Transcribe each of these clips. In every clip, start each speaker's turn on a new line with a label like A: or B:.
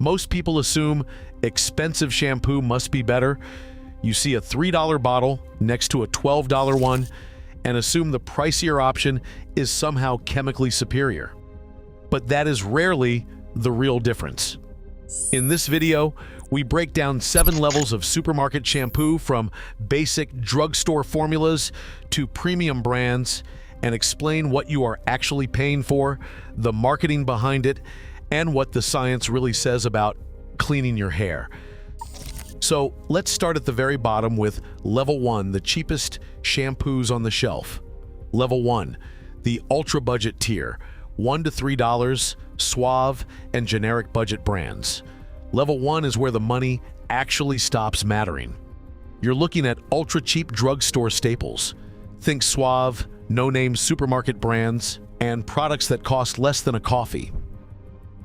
A: Most people assume expensive shampoo must be better. You see a $3 bottle next to a $12 one and assume the pricier option is somehow chemically superior. But that is rarely the real difference. In this video, we break down 7 levels of supermarket shampoo from basic drugstore formulas to premium brands and explain what you are actually paying for, the marketing behind it, and what the science really says about cleaning your hair. So let's start at the very bottom with Level 1, the cheapest shampoos on the shelf. Level 1, the ultra budget tier, $1 to $3, Suave, and generic budget brands. Level 1 is where the money actually stops mattering. You're looking at ultra cheap drugstore staples. Think Suave, no-name supermarket brands, and products that cost less than a coffee.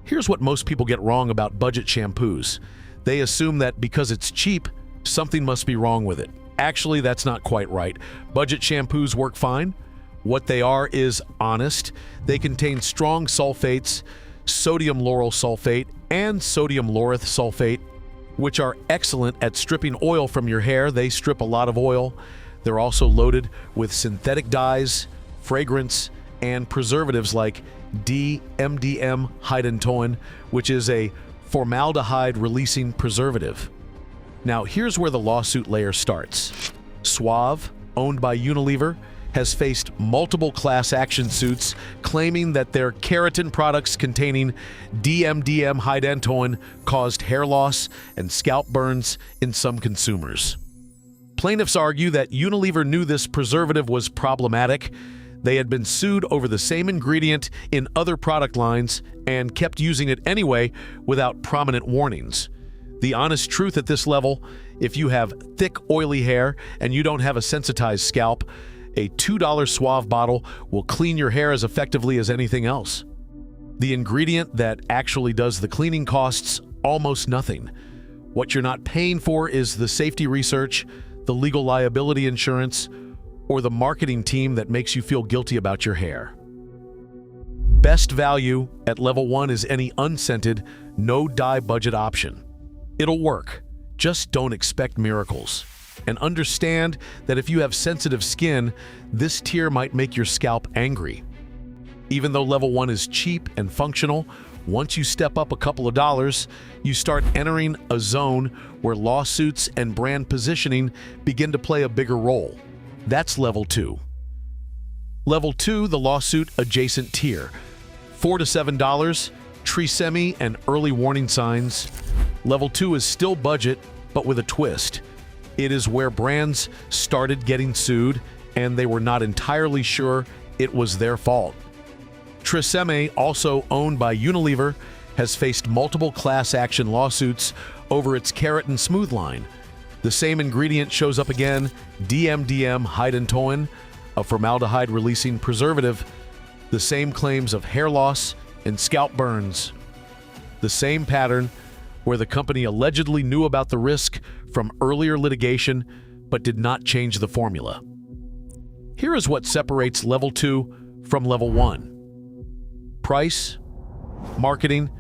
A: Here's what most people get wrong about budget shampoos. They assume that because it's cheap, something must be wrong with it. Actually, that's not quite right. Budget shampoos work fine. What they are is honest. They contain strong sulfates, sodium lauryl sulfate, and sodium laureth sulfate, which are excellent at stripping oil from your hair. They strip a lot of oil. They're also loaded with synthetic dyes, fragrance, and preservatives like DMDM hydantoin, which is a formaldehyde-releasing preservative. Now, here's where the lawsuit layer starts. Suave, owned by Unilever, has faced multiple class action suits claiming that their keratin products containing DMDM hydantoin caused hair loss and scalp burns in some consumers. Plaintiffs argue that Unilever knew this preservative was problematic. They had been sued over the same ingredient in other product lines and kept using it anyway without prominent warnings. The honest truth at this level, if you have thick, oily hair and you don't have a sensitized scalp, a $2 Suave bottle will clean your hair as effectively as anything else. The ingredient that actually does the cleaning costs almost nothing. What you're not paying for is the safety research, the legal liability insurance, or the marketing team that makes you feel guilty about your hair. Best value at Level 1 is any unscented, no-dye budget option. It'll work. Just don't expect miracles. And understand that if you have sensitive skin, this tier might make your scalp angry. Even though Level 1 is cheap and functional, once you step up a couple of dollars, you start entering a zone where lawsuits and brand positioning begin to play a bigger role. That's Level 2. Level 2, the lawsuit adjacent tier. $4 to $7, TRESemmé and early warning signs. Level 2 is still budget, but with a twist. It is where brands started getting sued and they were not entirely sure it was their fault. TRESemmé, also owned by Unilever, has faced multiple class action lawsuits over its Keratin Smooth line. The same ingredient shows up again, DMDM hydantoin, a formaldehyde-releasing preservative. The same claims of hair loss and scalp burns. The same pattern where the company allegedly knew about the risk from earlier litigation but did not change the formula. Here is what separates Level 2 from Level 1. Price, marketing,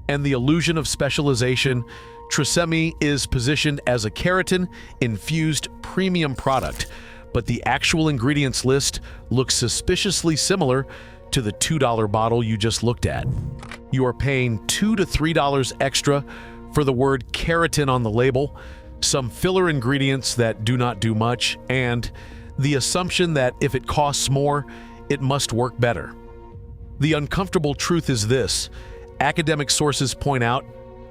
A: and the illusion of specialization. TRESemmé is positioned as a keratin-infused premium product, but the actual ingredients list looks suspiciously similar to the $2 bottle you just looked at. You are paying $2 to $3 extra for the word keratin on the label, some filler ingredients that do not do much, and the assumption that if it costs more, it must work better. The uncomfortable truth is this: academic sources point out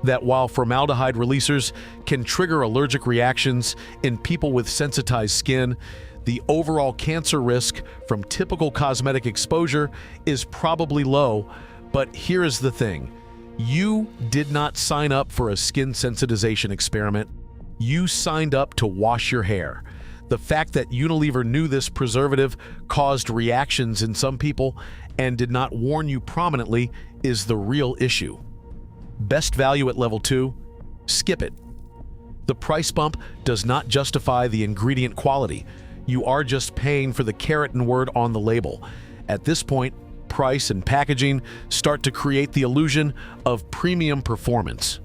A: that while formaldehyde releasers can trigger allergic reactions in people with sensitized skin, the overall cancer risk from typical cosmetic exposure is probably low. But here is the thing: you did not sign up for a skin sensitization experiment. You signed up to wash your hair. The fact that Unilever knew this preservative caused reactions in some people and did not warn you prominently is the real issue. Best value at Level 2? Skip it. The price bump does not justify the ingredient quality. You are just paying for the keratin word on the label. At this point, price and packaging start to create the illusion of premium performance.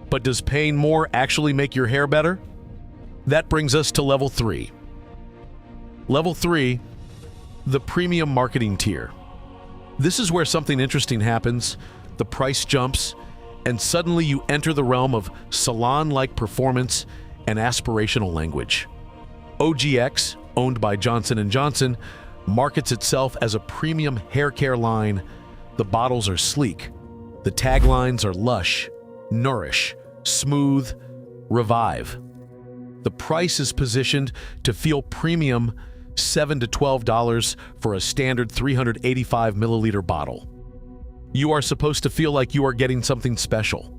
A: But does paying more actually make your hair better? That brings us to level 3. Level 3, the premium marketing tier. This is where something interesting happens, the price jumps, and suddenly you enter the realm of salon-like performance and aspirational language. OGX, owned by Johnson & Johnson, markets itself as a premium hair care line. The bottles are sleek. The taglines are lush, nourish, smooth, revive. The price is positioned to feel premium, $7 to $12 for a standard 385 milliliter bottle. You are supposed to feel like you are getting something special.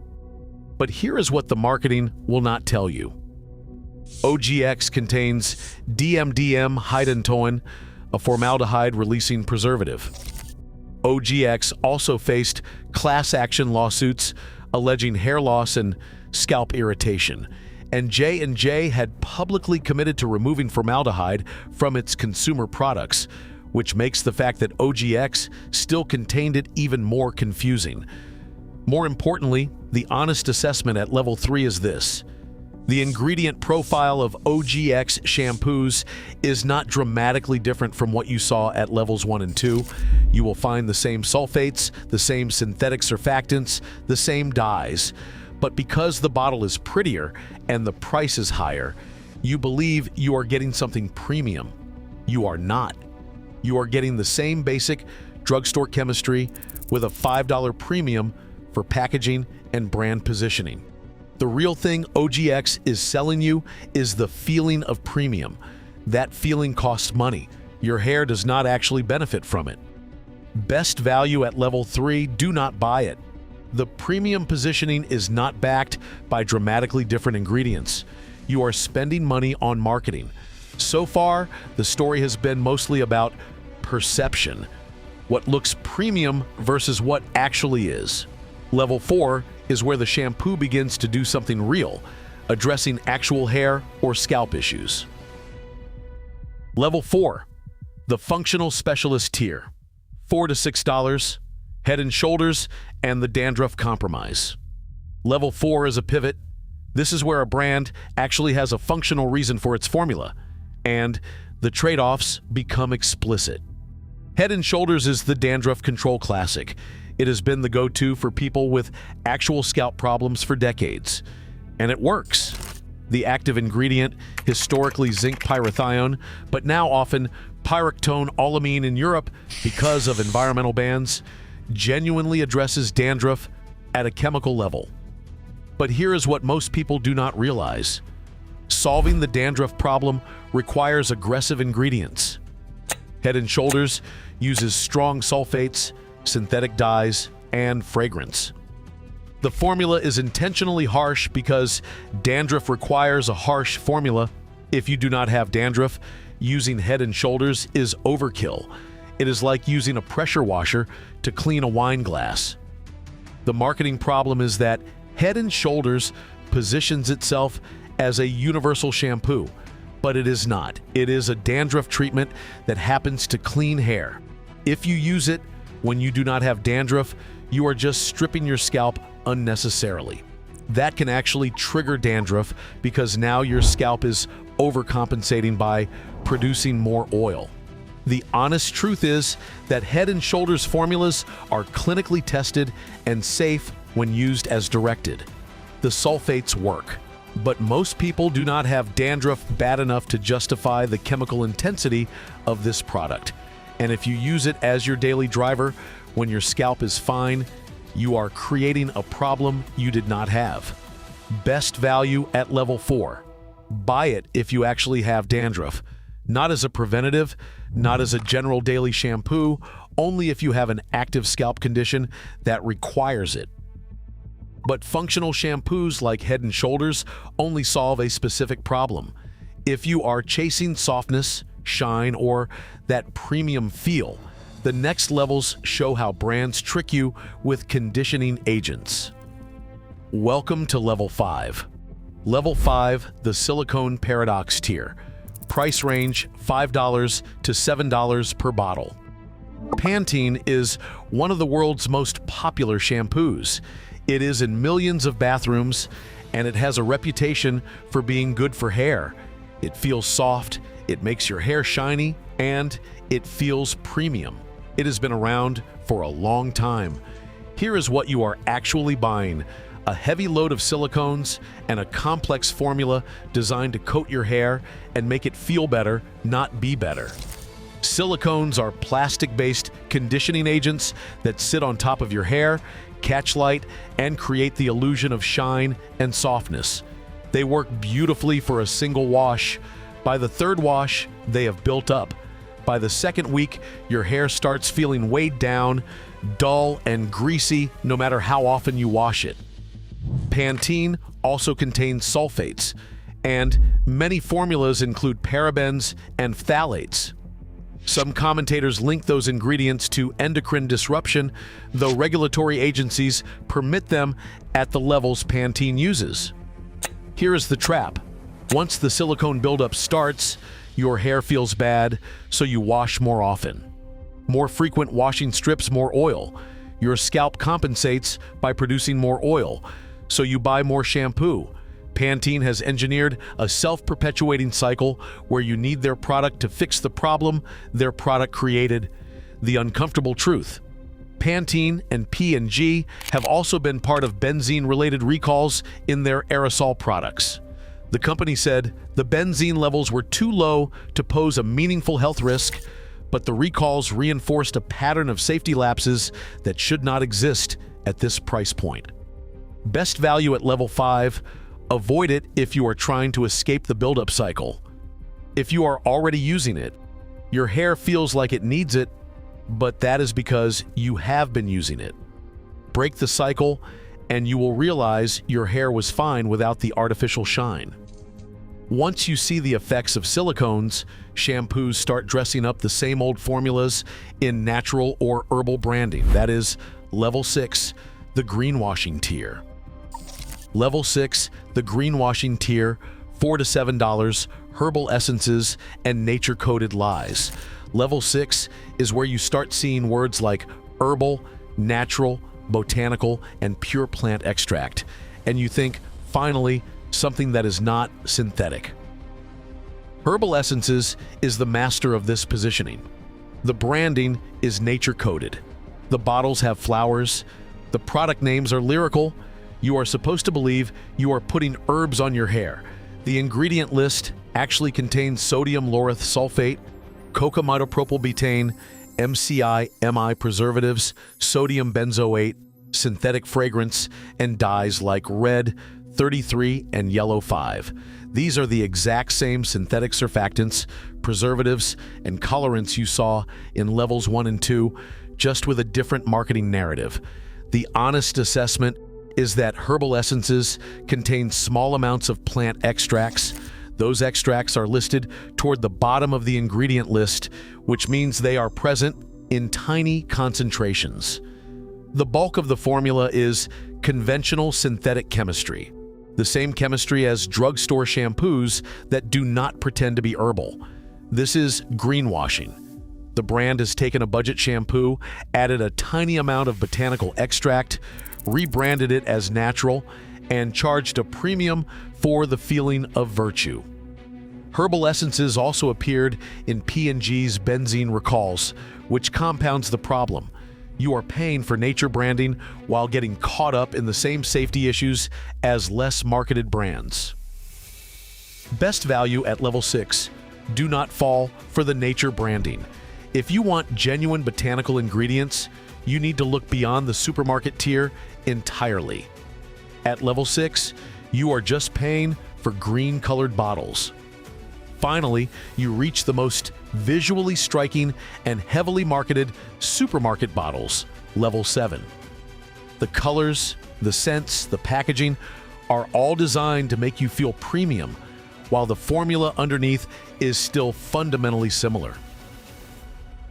A: But here is what the marketing will not tell you. OGX contains DMDM hydantoin, a formaldehyde-releasing preservative. OGX also faced class action lawsuits alleging hair loss and scalp irritation, and J&J had publicly committed to removing formaldehyde from its consumer products, which makes the fact that OGX still contained it even more confusing. More importantly, the honest assessment at level 3 is this. The ingredient profile of OGX shampoos is not dramatically different from what you saw at levels 1 and 2. You will find the same sulfates, the same synthetic surfactants, the same dyes. But because the bottle is prettier and the price is higher, you believe you are getting something premium. You are not. You are getting the same basic drugstore chemistry with a $5 premium for packaging and brand positioning. The real thing OGX is selling you is the feeling of premium. That feeling costs money. Your hair does not actually benefit from it. Best value at level 3, do not buy it. The premium positioning is not backed by dramatically different ingredients. You are spending money on marketing. So far, the story has been mostly about perception, what looks premium versus what actually is. Level 4 is where the shampoo begins to do something real, addressing actual hair or scalp issues. Level 4, the functional specialist tier, $4 to $6, Head & Shoulders, and the dandruff compromise. Level 4 is a pivot. This is where a brand actually has a functional reason for its formula, and the trade-offs become explicit. Head & Shoulders is the dandruff control classic. It has been the go-to for people with actual scalp problems for decades. And it works. The active ingredient, historically zinc pyrithione, but now often pyrectone olamine in Europe because of environmental bans, genuinely addresses dandruff at a chemical level. But here is what most people do not realize. Solving the dandruff problem requires aggressive ingredients. Head & Shoulders uses strong sulfates, synthetic dyes, and fragrance. The formula is intentionally harsh because dandruff requires a harsh formula. If you do not have dandruff, using Head & Shoulders is overkill. It is like using a pressure washer to clean a wine glass. The marketing problem is that Head & Shoulders positions itself as a universal shampoo, but it is not. It is a dandruff treatment that happens to clean hair. If you use it when you do not have dandruff, you are just stripping your scalp unnecessarily. That can actually trigger dandruff because now your scalp is overcompensating by producing more oil. The honest truth is that Head & Shoulders formulas are clinically tested and safe when used as directed. The sulfates work, but most people do not have dandruff bad enough to justify the chemical intensity of this product. And if you use it as your daily driver when your scalp is fine, you are creating a problem you did not have. Best value at level 4. Buy it if you actually have dandruff. Not as a preventative, not as a general daily shampoo, only if you have an active scalp condition that requires it. But functional shampoos like Head & Shoulders only solve a specific problem. If you are chasing softness, shine, or that premium feel, the next levels show how brands trick you with conditioning agents. Welcome to Level 5. Level 5, the Silicone Paradox tier. Price range $5 to $7 per bottle. Pantene is one of the world's most popular shampoos. It is in millions of bathrooms, and it has a reputation for being good for hair. It feels soft, it makes your hair shiny, and it feels premium. It has been around for a long time. Here is what you are actually buying: a heavy load of silicones and a complex formula designed to coat your hair and make it feel better, not be better. Silicones are plastic-based conditioning agents that sit on top of your hair, catch light, and create the illusion of shine and softness. They work beautifully for a single wash. By the third wash, they have built up. By the second week, your hair starts feeling weighed down, dull, and greasy no matter how often you wash it. Pantene also contains sulfates, and many formulas include parabens and phthalates. Some commentators link those ingredients to endocrine disruption, though regulatory agencies permit them at the levels Pantene uses. Here is the trap. Once the silicone buildup starts, your hair feels bad, so you wash more often. More frequent washing strips more oil. Your scalp compensates by producing more oil, so you buy more shampoo. Pantene has engineered a self-perpetuating cycle where you need their product to fix the problem their product created. The uncomfortable truth: Pantene and P&G have also been part of benzene-related recalls in their aerosol products. The company said the benzene levels were too low to pose a meaningful health risk, but the recalls reinforced a pattern of safety lapses that should not exist at this price point. Best value at level 5. Avoid it if you are trying to escape the buildup cycle. If you are already using it, your hair feels like it needs it, but that is because you have been using it. Break the cycle, and you will realize your hair was fine without the artificial shine. Once you see the effects of silicones, shampoos start dressing up the same old formulas in natural or herbal branding. That is level 6, the greenwashing tier. Level 6, the greenwashing tier, $4 to $7, Herbal Essences, and nature-coated lies. Level 6 is where you start seeing words like herbal, natural, botanical, and pure plant extract, and you think, finally, something that is not synthetic. Herbal Essences is the master of this positioning. The branding is nature-coated. The bottles have flowers. The product names are lyrical. You are supposed to believe you are putting herbs on your hair. The ingredient list actually contains sodium lauryl sulfate, cocamidopropylbutane, MCI-MI preservatives, sodium benzoate, synthetic fragrance, and dyes like red 33 and yellow 5. These are the exact same synthetic surfactants, preservatives, and colorants you saw in levels 1 and 2, just with a different marketing narrative. The honest assessment is that Herbal Essences contain small amounts of plant extracts. Those extracts are listed toward the bottom of the ingredient list, which means they are present in tiny concentrations. The bulk of the formula is conventional synthetic chemistry, the same chemistry as drugstore shampoos that do not pretend to be herbal. This is greenwashing. The brand has taken a budget shampoo, added a tiny amount of botanical extract, rebranded it as natural, and charged a premium for the feeling of virtue. Herbal Essences also appeared in P&G's benzene recalls, which compounds the problem. You are paying for nature branding while getting caught up in the same safety issues as less marketed brands. Best value at level 6. Do not fall for the nature branding. If you want genuine botanical ingredients, you need to look beyond the supermarket tier entirely. At level 6, you are just paying for green-colored bottles. Finally, you reach the most visually striking and heavily marketed supermarket bottles, level 7. The colors, the scents, the packaging are all designed to make you feel premium, while the formula underneath is still fundamentally similar.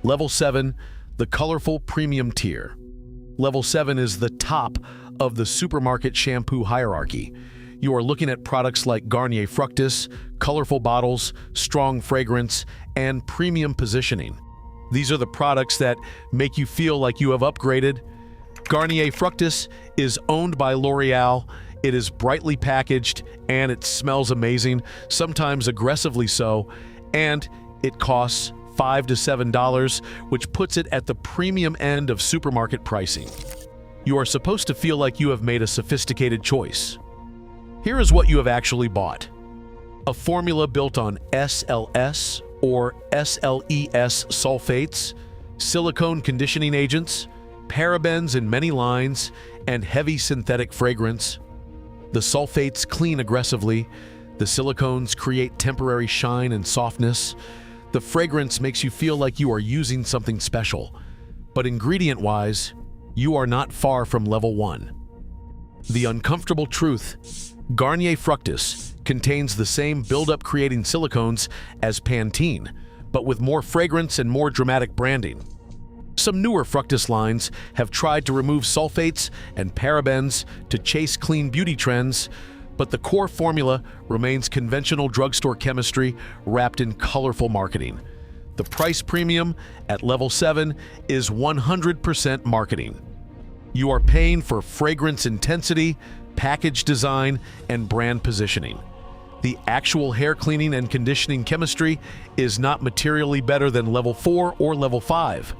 A: Level 7, the colorful premium tier. Level 7 is the top of the supermarket shampoo hierarchy. You are looking at products like Garnier Fructis, colorful bottles, strong fragrance, and premium positioning. These are the products that make you feel like you have upgraded. Garnier Fructis is owned by L'Oreal. It is brightly packaged and it smells amazing, sometimes aggressively so, and it costs $5 to $7, which puts it at the premium end of supermarket pricing. You are supposed to feel like you have made a sophisticated choice. Here is what you have actually bought. A formula built on SLS or SLES sulfates, silicone conditioning agents, parabens in many lines, and heavy synthetic fragrance. The sulfates clean aggressively, the silicones create temporary shine and softness. The fragrance makes you feel like you are using something special, but ingredient-wise, you are not far from level 1. The uncomfortable truth: Garnier Fructis contains the same buildup creating silicones as Pantene, but with more fragrance and more dramatic branding. Some newer Fructis lines have tried to remove sulfates and parabens to chase clean beauty trends, but the core formula remains conventional drugstore chemistry wrapped in colorful marketing. The price premium at level 7 is 100% marketing. You are paying for fragrance intensity, package design, and brand positioning. The actual hair cleaning and conditioning chemistry is not materially better than level 4 or level 5.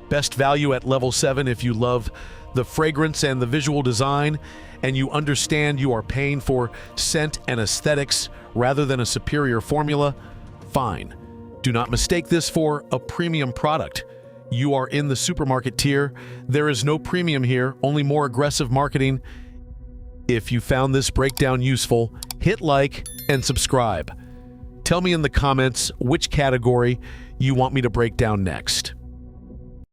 A: Best value at level 7 if you love the fragrance and the visual design, and you understand you are paying for scent and aesthetics rather than a superior formula. Fine. Do not mistake this for a premium product. You are in the supermarket tier. There is no premium here, only more aggressive marketing. If you found this breakdown useful, hit like and subscribe. Tell me in the comments which category you want me to break down next.